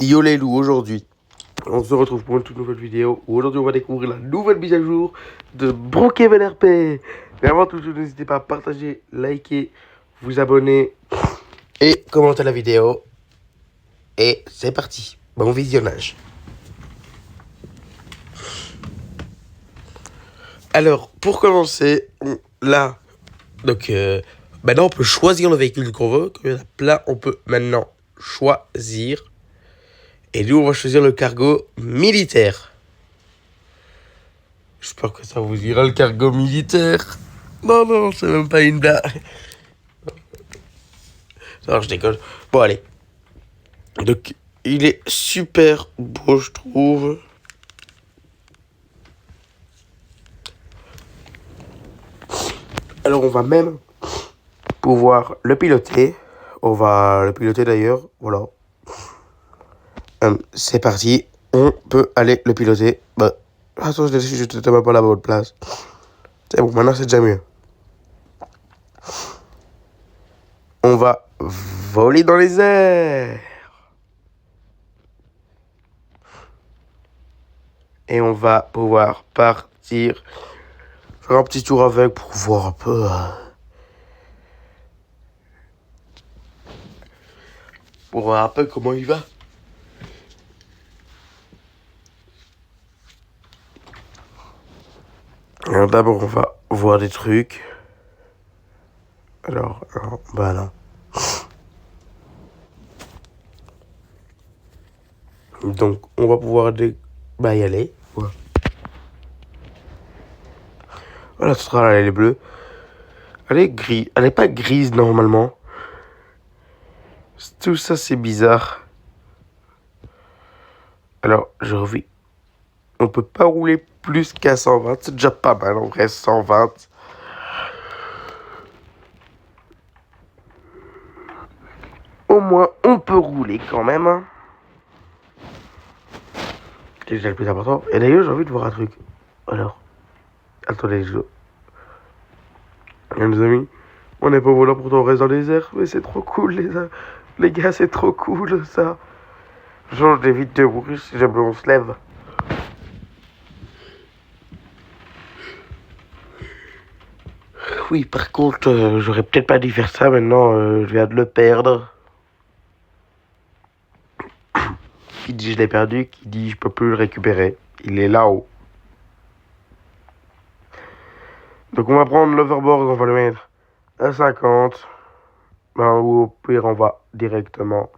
Yo les loups, aujourd'hui, on se retrouve pour une toute nouvelle vidéo où aujourd'hui on va découvrir la nouvelle mise à jour de Brookhaven RP. Mais avant tout, n'hésitez pas à partager, liker, vous abonner et commenter la vidéo. Et c'est parti, bon visionnage. Alors, pour commencer, là, donc maintenant on peut choisir le véhicule qu'on veut. Comme il y en a plein, on peut maintenant choisir. Et nous, on va choisir le cargo militaire. J'espère que ça vous ira, le cargo militaire. Non, non, c'est même pas une blague. Non, je déconne. Bon, allez. Donc, il est super beau, je trouve. Alors, on va même pouvoir le piloter. On va le piloter d'ailleurs. Voilà. C'est parti. On peut aller le piloter. Bah, attends, je te mets pas la bonne place. C'est bon, maintenant c'est déjà mieux. On va voler dans les airs. Et on va pouvoir partir. Faire un petit tour avec pour voir un peu. Pour voir un peu comment il va. Alors d'abord, on va voir des trucs. Alors, voilà. Donc, on va pouvoir y aller. Ouais. Voilà, ce sera là, elle est bleue. Elle est grise. Elle est pas grise normalement. Tout ça, c'est bizarre. Alors, je revis. On peut pas rouler plus qu'à 120. C'est déjà pas mal, en vrai, 120. Au moins, on peut rouler quand même. Hein. C'est déjà le plus important. Et d'ailleurs, j'ai envie de voir un truc. Alors, attendez, les amis, on n'est pas volant, pourtant on reste dans les airs. Mais c'est trop cool, les gars, c'est trop cool, ça. Genre, j'évite de mourir si jamais on se lève. Oui, par contre, j'aurais peut-être pas dû faire ça. Maintenant, je viens de le perdre. Qui dit je l'ai perdu, qui dit je peux plus le récupérer. Il est là-haut. Donc on va prendre l'overboard, on va le mettre à 50. Ou au pire, on va directement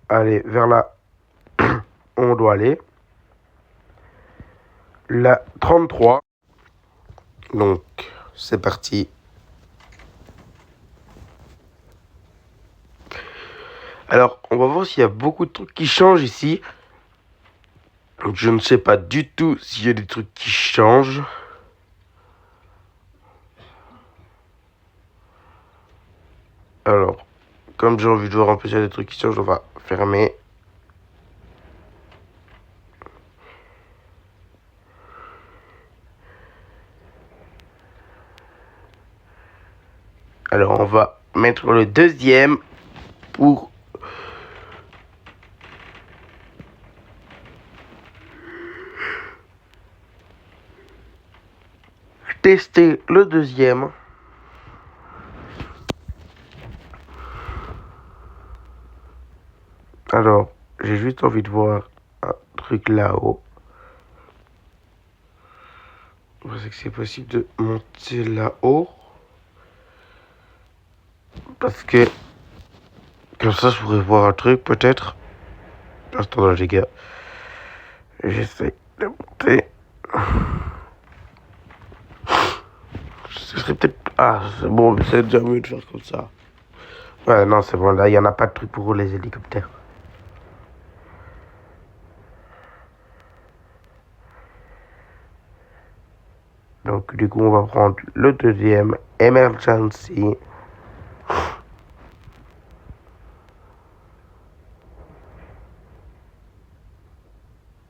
aller vers là où on doit aller. La 33. Donc, c'est parti. Alors, on va voir s'il y a beaucoup de trucs qui changent ici. Je ne sais pas du tout s'il y a des trucs qui changent. Alors, comme j'ai envie de voir un peu s'il y a des trucs qui changent, on va fermer. Alors, on va mettre le deuxième pour tester le deuxième. Alors, j'ai juste envie de voir un truc là-haut. Vous pensez que c'est possible de monter là-haut? Parce que, comme ça, je pourrais voir un truc, peut-être. Attendez, les gars. J'essaie de monter. Ce serait peut-être... Ah, c'est bon, mais c'est déjà mieux de faire comme ça. Ouais, non, c'est bon, là, il n'y en a pas de truc pour les hélicoptères. Donc, du coup, on va prendre le deuxième, Emergency.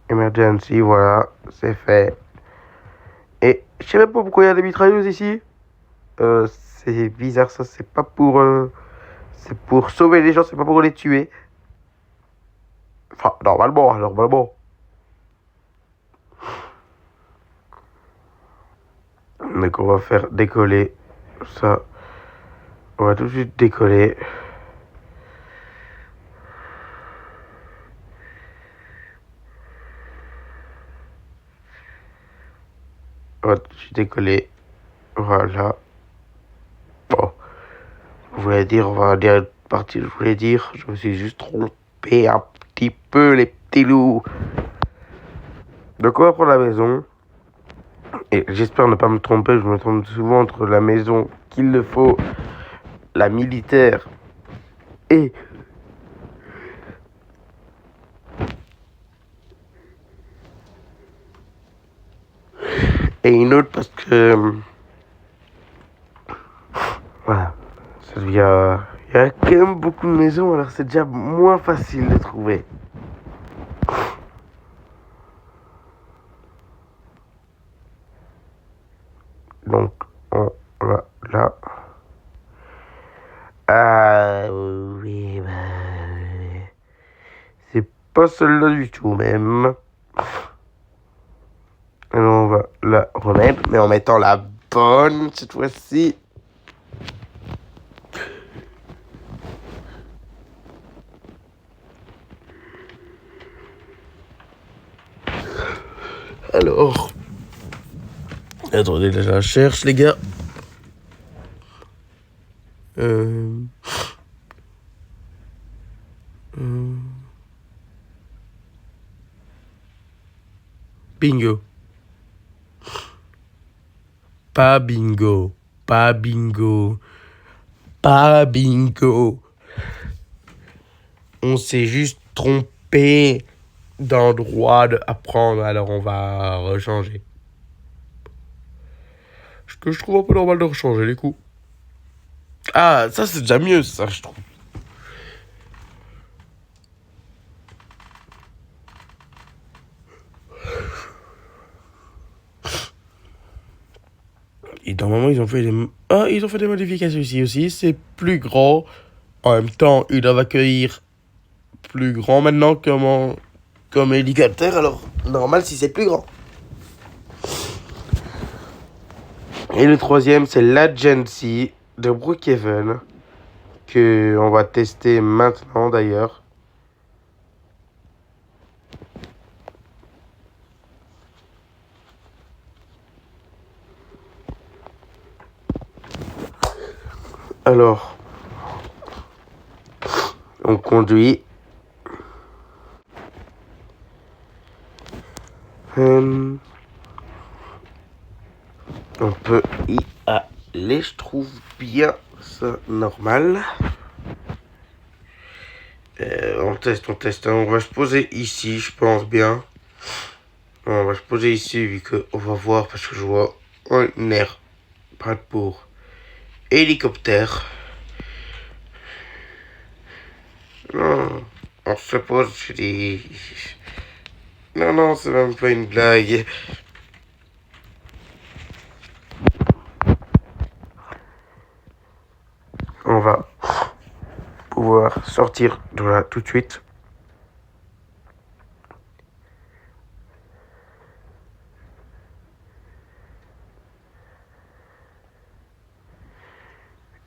Emergency, voilà, c'est fait. Et je sais même pas pourquoi il y a des mitrailleuses ici. C'est bizarre, ça, c'est pas pour... c'est pour sauver les gens, c'est pas pour les tuer. Enfin, normalement. Donc on va faire décoller ça. On va tout de suite décoller. On va tout de suite décoller. Voilà. Bon. On va dire partie, je voulais dire. Je me suis juste trompé un petit peu, les petits loups. Donc on va prendre la maison. Et j'espère ne pas me tromper, je me trompe souvent entre la maison qu'il le faut, la militaire et une autre parce que voilà, il y a quand même beaucoup de maisons, alors c'est déjà moins facile de trouver. Donc on va là. Ah oui, c'est pas celle-là du tout même. Alors on va la remettre, mais en mettant la bonne cette fois-ci. Alors, attendez, là je la cherche les gars. Bingo. Pas bingo. Pas bingo. Pas bingo. On s'est juste trompé d'endroit à prendre, alors on va rechanger. Ce que je trouve un peu normal de rechanger les coups. Ah, ça c'est déjà mieux, ça je trouve. Et normalement ils ont fait des modifications ici aussi. C'est plus grand. En même temps, ils doivent accueillir plus grand maintenant comme hélicoptère. Alors normal si c'est plus grand. Et le troisième, c'est l'Agency de Brookhaven, que on va tester maintenant d'ailleurs. Alors, on conduit. On peut y aller, je trouve bien ça normal. On teste. On va se poser ici, je pense bien. On va se poser ici vu qu'on va voir parce que je vois un air pas pour hélicoptère. Non, on se pose, je dis. Non, c'est même pas une blague. On va pouvoir sortir de là tout de suite.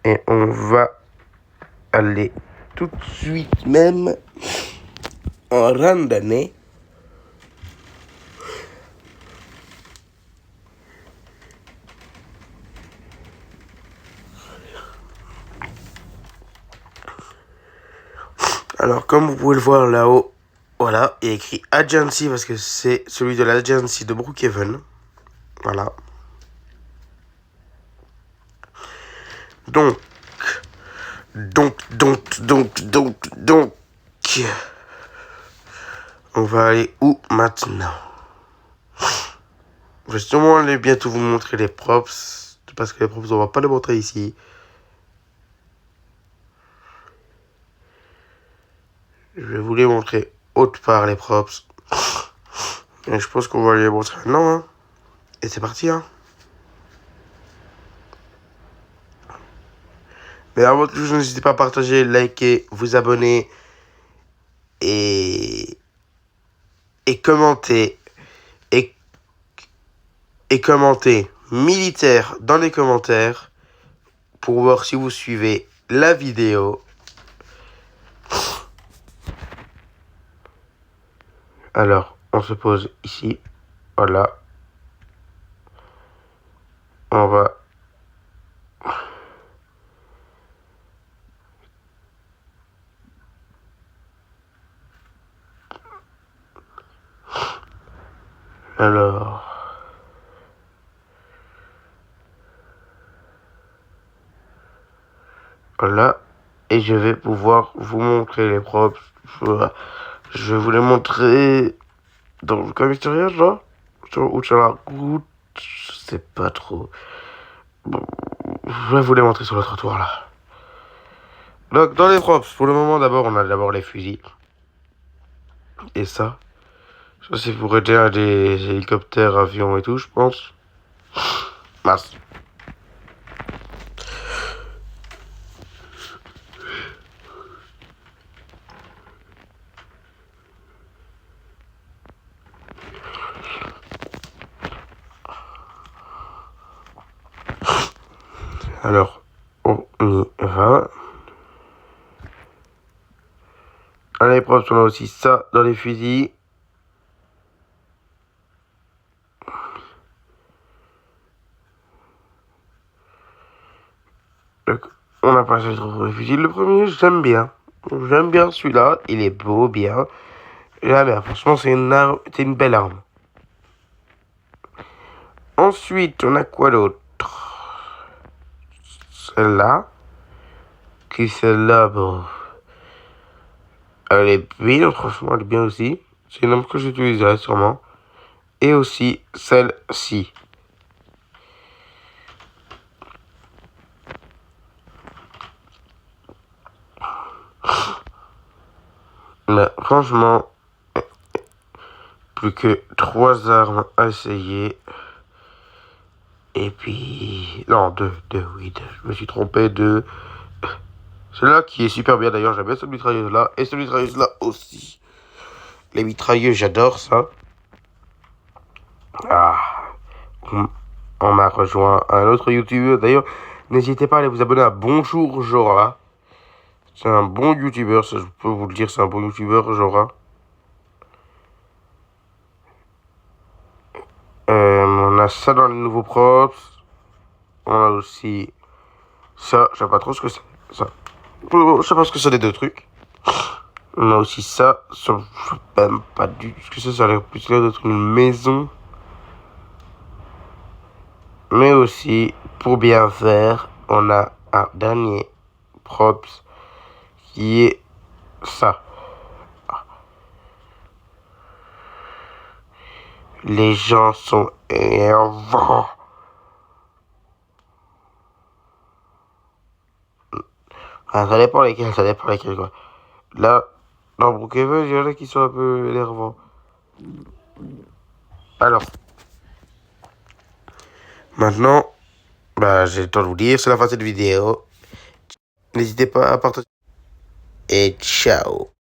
Et on va aller tout de suite même en randonnée. Alors, comme vous pouvez le voir là-haut, voilà, il y a écrit Agency parce que c'est celui de l'Agency de Brookhaven. Voilà. Donc, on va aller où maintenant? Je vais sûrement aller bientôt vous montrer les props, parce que les props, on va pas les montrer ici. Je vais vous les montrer autre part, les props. Et je pense qu'on va les montrer maintenant, hein. Et c'est parti, hein. Mais avant tout, n'hésitez pas à partager, liker, vous abonner. Et et commentez et commentez militaire dans les commentaires pour voir si vous suivez la vidéo. Alors, on se pose ici. Voilà. On va... Alors... Voilà. Et je vais pouvoir vous montrer les props. Je vais vous les montrer dans le commissariat, là. Ou sur la route. Je sais pas trop. Bon, je vais vous les montrer sur le trottoir, là. Donc, dans les props, pour le moment, d'abord, on a d'abord les fusils. Et ça c'est pour aider à des hélicoptères, avions et tout, je pense. Mince. Alors, on y va. Dans les props, on a aussi ça dans les fusils. Donc, on a passé sur les fusils. Le premier, j'aime bien. J'aime bien celui-là. Il est beau, bien. J'aime bien. Franchement, c'est une belle arme. Ensuite, on a quoi d'autre? Celle-là. Qui celle-là, bon. Elle est bien, franchement, elle est bien aussi. C'est une arme que j'utiliserai sûrement. Et aussi celle-ci. Mais franchement, plus que 3 armes à essayer. Et puis... Non, 2, oui, 2. Je me suis trompé, 2. Celui-là qui est super bien d'ailleurs, j'aime bien cette mitrailleuse-là. Et cette mitrailleuse-là aussi. Les mitrailleuses, j'adore ça. Ah, on m'a rejoint un autre youtubeur. D'ailleurs, n'hésitez pas à aller vous abonner à Bonjour Jora. C'est un bon youtubeur, ça je peux vous le dire, c'est un bon youtubeur, Jora. On a ça dans les nouveaux props. On a aussi ça, je sais pas trop ce que c'est. Ça. Je sais pas ce que c'est les deux trucs. On a aussi ça, je sais même pas du tout ce que c'est, ça a l'air plus l'air d'être une maison. Mais aussi, pour bien faire, on a un dernier props qui est ça. Les gens sont énervants. Ah, ça dépend lesquels quoi. Là, dans Brookhaven, il y en a qui sont un peu énervants. Alors, maintenant, bah, j'ai le temps de vous dire, c'est la fin de cette vidéo. N'hésitez pas à partager. Et ciao.